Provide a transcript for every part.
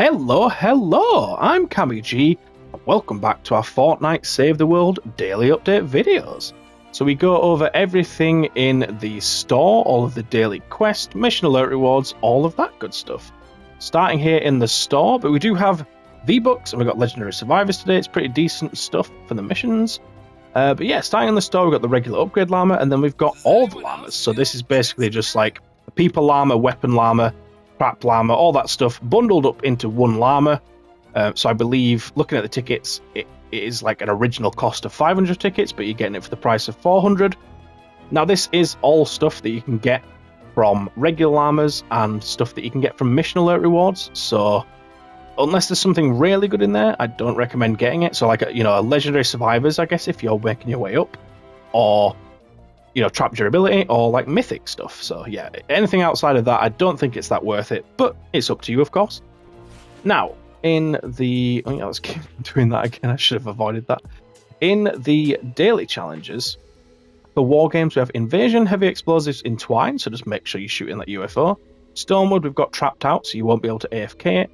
Hello, I'm CammyG, and welcome back to our Fortnite Save the World daily update videos. So we go over everything in the store, all of the daily quest, mission alert rewards, all of that good stuff. Starting here in the store, but we do have VBUCKS, and we've got Legendary Survivors today. It's pretty decent stuff for the missions. But yeah, starting in the store, we've got the regular upgrade llama, and then we've got all the llamas. So this is basically just like a people llama, weapon llama, trap llama, all that stuff bundled up into one llama. So I believe, looking at the tickets, it is like an original cost of 500 tickets, but you're getting it for the price of 400. Now this is all stuff that you can get from regular llamas and stuff that you can get from mission alert rewards. So unless there's something really good in there, I don't recommend getting it. So like a legendary survivors, I guess, if you're making your way up, or trap durability, or like mythic stuff. So yeah, anything outside of that, I don't think it's that worth it, but it's up to you, of course. Now, in the... let's keep doing that again. I should have avoided that. In the daily challenges, for war games, we have Invasion, Heavy Explosives, Entwine, so just make sure you shoot in that UFO. Stonewood, we've got Trapped Out, so you won't be able to AFK it.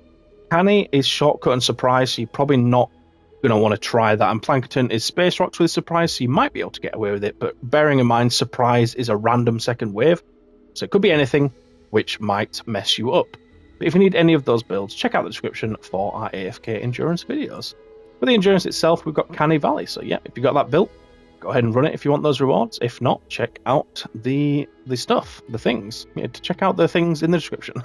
Canny is Shortcut and Surprise, so you're probably not going to want to try that. And Plankton is Space Rocks with Surprise, so you might be able to get away with it, but bearing in mind Surprise is a random second wave, so it could be anything which might mess you up. But if you need any of those builds, check out the description for our AFK endurance videos. For the endurance itself, we've got Canny Valley, so yeah, if you got that built, go ahead and run it if you want those rewards. If not, check out the stuff, the things. Check out the things in the description.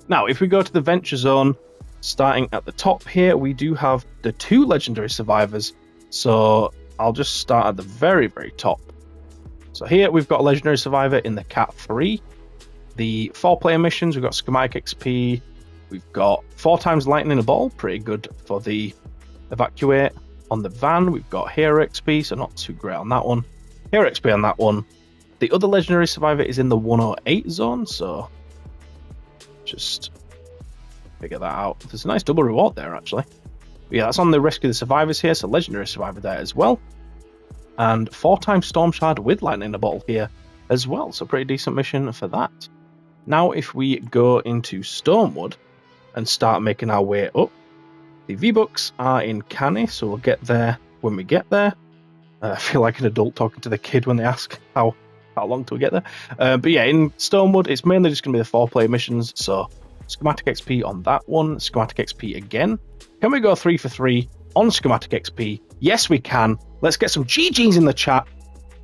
Now, if we go to the Venture Zone, starting at the top here, we do have the 2 legendary survivors. So I'll just start at the very, very top. So here we've got a legendary survivor in the Cat 3. The 4-player missions, we've got Schematic XP. We've got 4 times lightning in a ball, pretty good for the evacuate. On the van, we've got Hero XP, so not too great on that one. Hero XP on that one. The other legendary survivor is in the 108 zone, so just figure that out. There's a nice double reward there, actually. But yeah, that's on the Rescue the Survivors here, so legendary survivor there as well. And 4 times Storm Shard with lightning in the bottle here as well, so pretty decent mission for that. Now if we go into Stonewood and start making our way up, the VBUCKS are in Canny, so we'll get there when we get there. I feel like an adult talking to the kid when they ask how long till we get there. But yeah, in Stonewood, it's mainly just going to be the 4-player missions, so Schematic XP on that one, Schematic XP again. Can we go 3 for 3 on Schematic XP? Yes, we can. Let's get some GGs in the chat.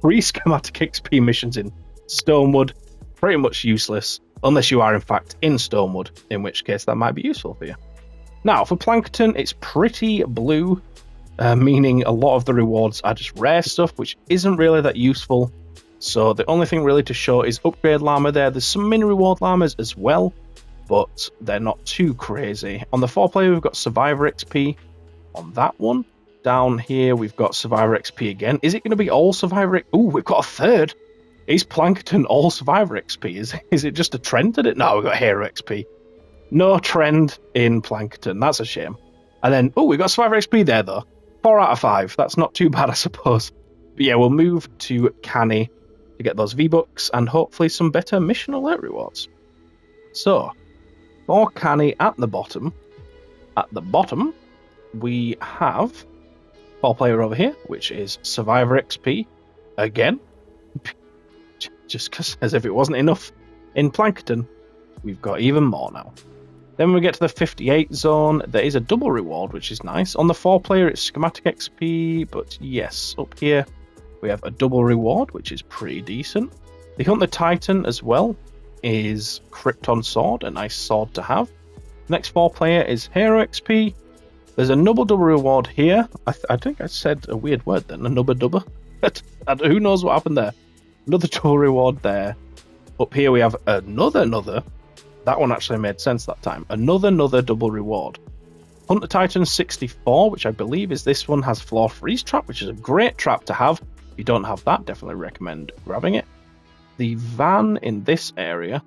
3 Schematic XP missions in Stonewood. Pretty much useless, unless you are in fact in Stonewood, in which case that might be useful for you. Now, for Plankton, it's pretty blue, meaning a lot of the rewards are just rare stuff, which isn't really that useful. So the only thing really to show is Upgrade Llama there. There's some mini reward llamas as well, but they're not too crazy. On the 4-player, we've got Survivor XP on that one. Down here, we've got Survivor XP again. Is it going to be all Survivor? Oh, we've got a third. Is Plankton all Survivor XP? Is it just a trend at it? No, we've got Hero XP. No trend in Plankton. That's a shame. And then, we've got Survivor XP there, though. 4 out of 5. That's not too bad, I suppose. But yeah, we'll move to Canny to get those V-Bucks and hopefully some better mission alert rewards. So, for Canny at the bottom, we have 4-player over here, which is Survivor XP again. Just because, as if it wasn't enough in Plankton, we've got even more now. Then when we get to the 58 zone, there is a double reward, which is nice. On the 4-player, it's Schematic XP, but yes, up here we have a double reward, which is pretty decent. The Hunt the Titan as well is Krypton Sword, a nice sword to have. Next 4-player is Hero XP. There's a double reward here. I think I said a weird word then, a nubba. Who knows what happened there? Another double reward there. Up here we have another. That one actually made sense that time. Another double reward. Hunt the Titan 64, which I believe is this one, has Floor Freeze Trap, which is a great trap to have. If you don't have that, definitely recommend grabbing it. The van in this area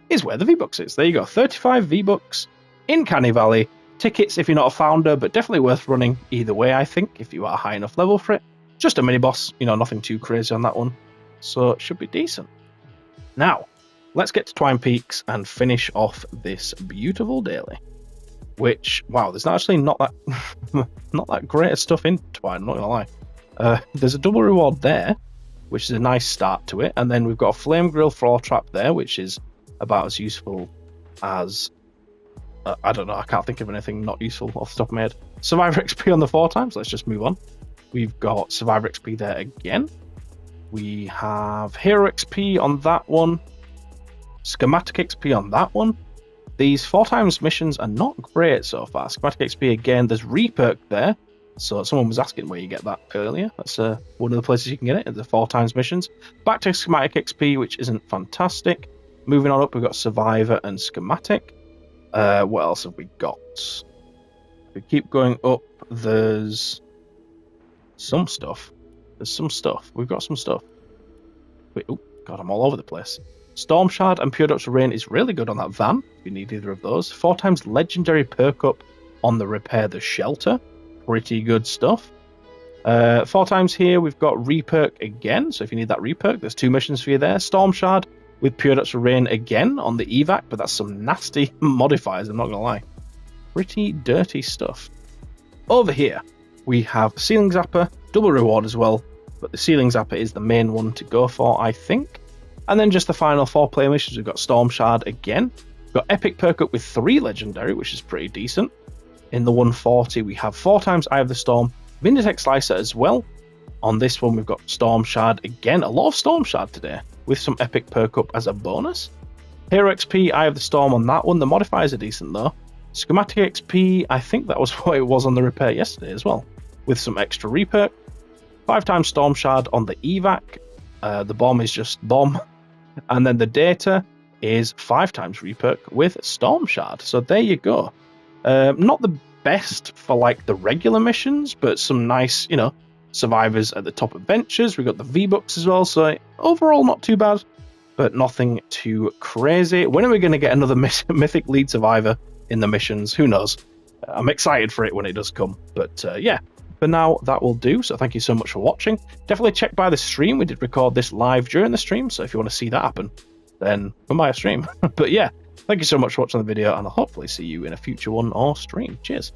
is where the V-Bucks is. There you go, 35 V-Bucks in Canny Valley. Tickets if you're not a founder, but definitely worth running either way, I think, if you are high enough level for it. Just a mini-boss, nothing too crazy on that one. So it should be decent. Now, let's get to Twine Peaks and finish off this beautiful daily. which, wow, there's actually not that not that great of stuff in Twine, I'm not gonna lie. There's a double reward there, which is a nice start to it, and then we've got a flame grill floor trap there, which is about as useful as I don't know, I can't think of anything not useful off the top of my head. Survivor XP on the 4 times, let's just move on. We've got Survivor XP there again. We have Hero XP on that one, Schematic XP on that one. These 4 times missions are not great so far. Schematic XP again, there's Reperk there. So someone was asking where you get that earlier. That's one of the places you can get it, the 4 times missions. Back to Schematic XP, which isn't fantastic. Moving on up, we've got Survivor and Schematic. What else have we got? If we keep going up, there's some stuff. We've got some stuff. Wait, oh, God, I'm all over the place. Storm Shard and Pure Ducts of Rain is really good on that van, if you need either of those. 4 times Legendary Perk Up on the Repair the Shelter. Pretty good stuff. 4 times here, we've got Reperk again, so if you need that Reperk, there's 2 missions for you there. Storm Shard with Pure Ducts of Rain again on the evac, but that's some nasty modifiers, I'm not going to lie. Pretty dirty stuff. Over here, we have Ceiling Zapper, double reward as well, but the Ceiling Zapper is the main one to go for, I think. And then just the final 4 player missions, we've got Storm Shard again. We've got Epic Perk Up with 3 Legendary, which is pretty decent. In the 140, we have 4 times Eye of the Storm, Vinditech Slicer as well. On this one, we've got Storm Shard again, a lot of Storm Shard today, with some Epic Perk Up as a bonus. Hero XP, Eye of the Storm on that one, the modifiers are decent though. Schematic XP, I think that was what it was on the repair yesterday as well, with some extra reperk. 5 times Storm Shard on the evac, the bomb is just bomb. And then the data is 5 times reperk with Storm Shard. So there you go. Not the best for like the regular missions, but some nice, you know, survivors at the top adventures. We've got the VBUCKS as well, so overall not too bad, but nothing too crazy. When are we going to get another mythic lead survivor in the missions? Who knows? I'm excited for it when it does come, but yeah. For now, that will do, so thank you so much for watching. Definitely check by the stream. We did record this live during the stream, so if you want to see that happen, then come by a stream. But yeah, thank you so much for watching the video, and I'll hopefully see you in a future one or stream. Cheers.